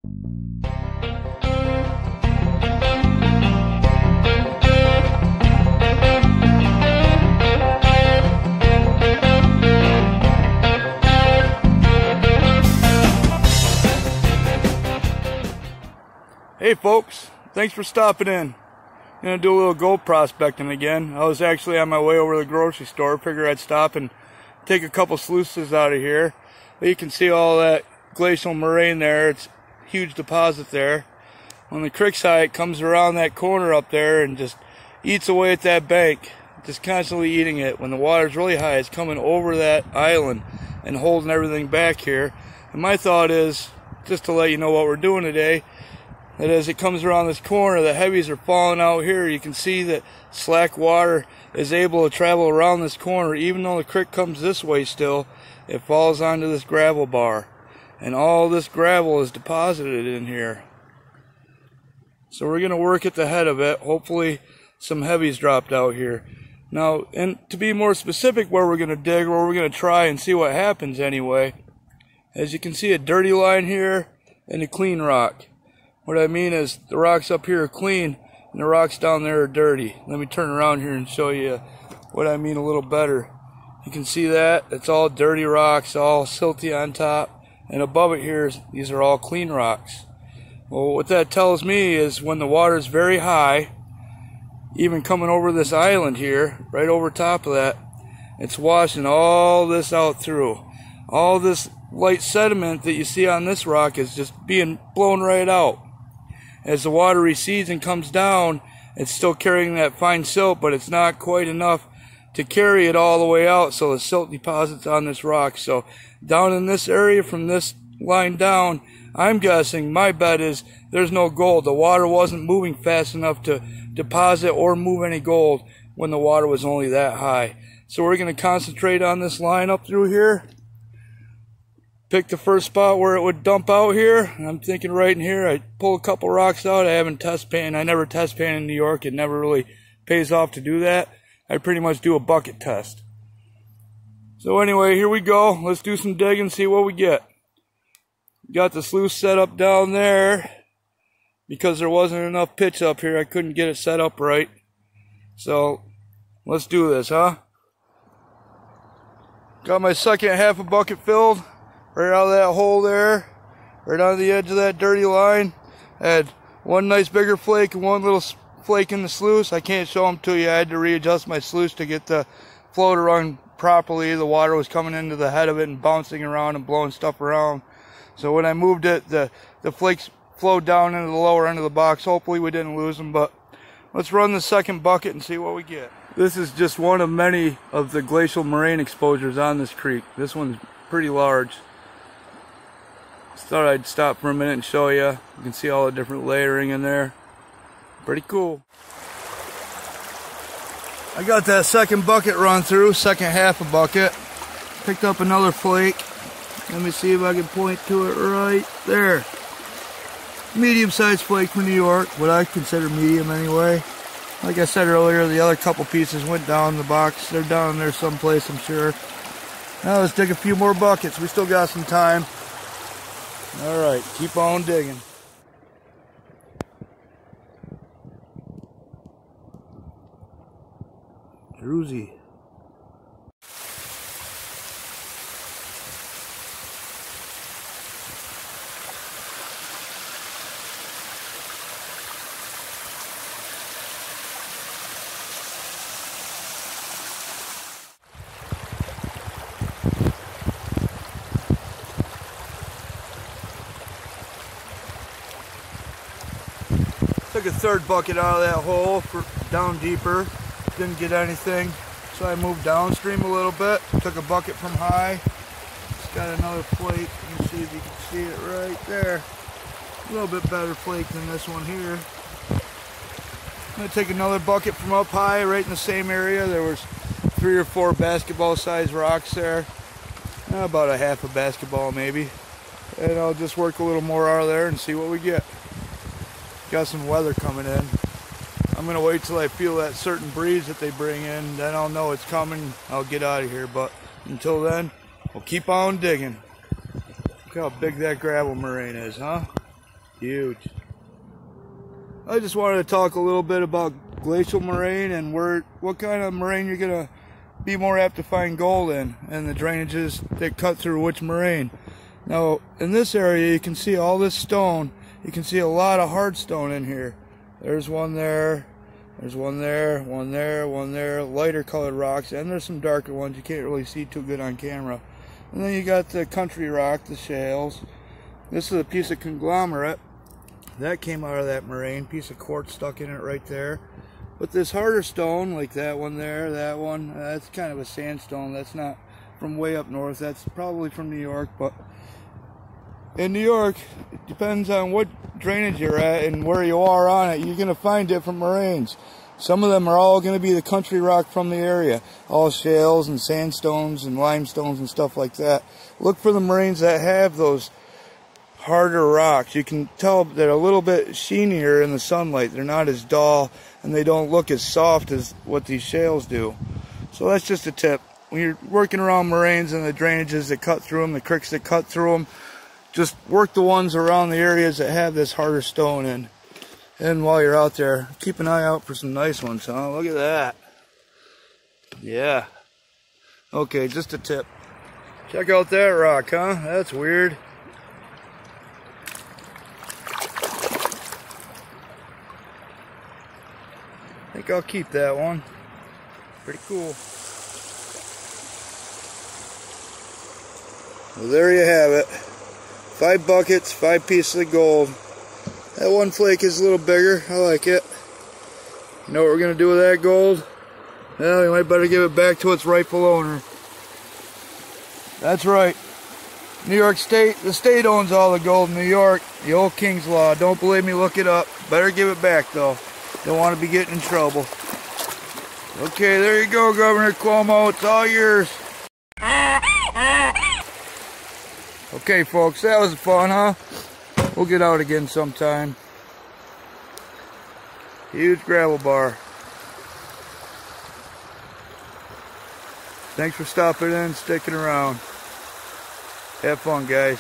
Hey folks, thanks for stopping in. I'm gonna do a little gold prospecting again. I was actually on my way over to the grocery store. Figured I'd stop and take a couple sluices out of here. You can see all that glacial moraine there. It's a huge deposit there. On the creek side, it comes around that corner up there and just eats away at that bank, just constantly eating it. When the water's really high, it's coming over that island and holding everything back here. And my thought is, just to let you know what we're doing today, that as it comes around this corner, the heavies are falling out here. You can see that slack water is able to travel around this corner. Even though the creek comes this way still, it falls onto this gravel bar. And all this gravel is deposited in here. So we're going to work at the head of it. Hopefully some heavies dropped out here. Now, and to be more specific where we're going to dig, or we're going to try and see what happens anyway. As you can see, a dirty line here and a clean rock. What I mean is the rocks up here are clean and the rocks down there are dirty. Let me turn around here and show you what I mean a little better. You can see that it's all dirty rocks, all silty on top, and above it here, these are all clean rocks. Well, what that tells me is when the water is very high, even coming over this island here, right over top of that, it's washing all this out through. All this light sediment that you see on this rock is just being blown right out. As the water recedes and comes down, it's still carrying that fine silt, but it's not quite enough to carry it all the way out, so the silt deposits on this rock. So down in this area, from this line down, I'm guessing, my bet is, there's no gold. The water wasn't moving fast enough to deposit or move any gold when the water was only that high. So we're going to concentrate on this line up through here. Pick the first spot where it would dump out here. I'm thinking right in here. I pull a couple rocks out. I haven't test pan. I never test pan in New York. It never really pays off to do that. I pretty much do a bucket test. So anyway, here we go. Let's do some digging, see what we get. Got the sluice set up down there. Because there wasn't enough pitch up here, I couldn't get it set up right. So let's do this, huh? Got my second half a bucket filled. Right out of that hole there, right on the edge of that dirty line. I had one nice bigger flake and one little flake in the sluice. I can't show them to you. I had to readjust my sluice to get the flow to run properly. The water was coming into the head of it and bouncing around and blowing stuff around. So when I moved it, the flakes flowed down into the lower end of the box. Hopefully we didn't lose them, but let's run the second bucket and see what we get. This is just one of many of the glacial moraine exposures on this creek. This one's pretty large. Thought I'd stop for a minute and show you. You can see all the different layering in there. Pretty cool. I got that second bucket run through, second half a bucket. Picked up another flake. Let me see if I can point to it right there. Medium-sized flake from New York, what I consider medium anyway. Like I said earlier, the other couple pieces went down in the box. They're down there someplace, I'm sure. Now let's dig a few more buckets. We still got some time. Alright, keep on digging. Druzy. Took a third bucket out of that hole for down deeper. Didn't get anything, so I moved downstream a little bit. Took a bucket from high. Just got another flake. You can see if you can see it right there. A little bit better flake than this one here. I'm gonna take another bucket from up high, right in the same area. There was 3 or 4 basketball-sized rocks there. About a half a basketball maybe. And I'll just work a little more out of there and see what we get. Got some weather coming in. I'm gonna wait till I feel that certain breeze that they bring in, then I'll know it's coming. I'll get out of here, but until then, we'll keep on digging. Look how big that gravel moraine is, huh? Huge. I just wanted to talk a little bit about glacial moraine and what kind of moraine you're going to be more apt to find gold in, and the drainages that cut through which moraine. Now, in this area, you can see all this stone. You can see a lot of hard stone in here. There's one there. There's one there, one there, one there. Lighter colored rocks, and there's some darker ones you can't really see too good on camera. And then you got the country rock, the shales. This is a piece of conglomerate that came out of that moraine. Piece of quartz stuck in it right there. But this harder stone, like that one there, that one, that's kind of a sandstone. That's not from way up north. That's probably from New York. But in New York, it depends on what drainage you're at and where you are on it. You're going to find different moraines. Some of them are all going to be the country rock from the area. All shales and sandstones and limestones and stuff like that. Look for the moraines that have those harder rocks. You can tell they're a little bit sheenier in the sunlight. They're not as dull, and they don't look as soft as what these shales do. So that's just a tip. When you're working around moraines and the drainages that cut through them, the creeks that cut through them, just work the ones around the areas that have this harder stone in. And while you're out there, keep an eye out for some nice ones, huh? Look at that. Yeah. Okay, just a tip. Check out that rock, huh? That's weird. I think I'll keep that one. Pretty cool. Well, there you have it. 5 buckets, 5 pieces of gold. That one flake is a little bigger. I like it. You know what we're going to do with that gold? Well, we might better give it back to its rightful owner. That's right. New York State, the state owns all the gold in New York. The old King's Law. Don't believe me, look it up. Better give it back, though. Don't want to be getting in trouble. Okay, there you go, Governor Cuomo. It's all yours. Okay, folks, that was fun, huh? We'll get out again sometime. Huge gravel bar. Thanks for stopping in and sticking around. Have fun, guys.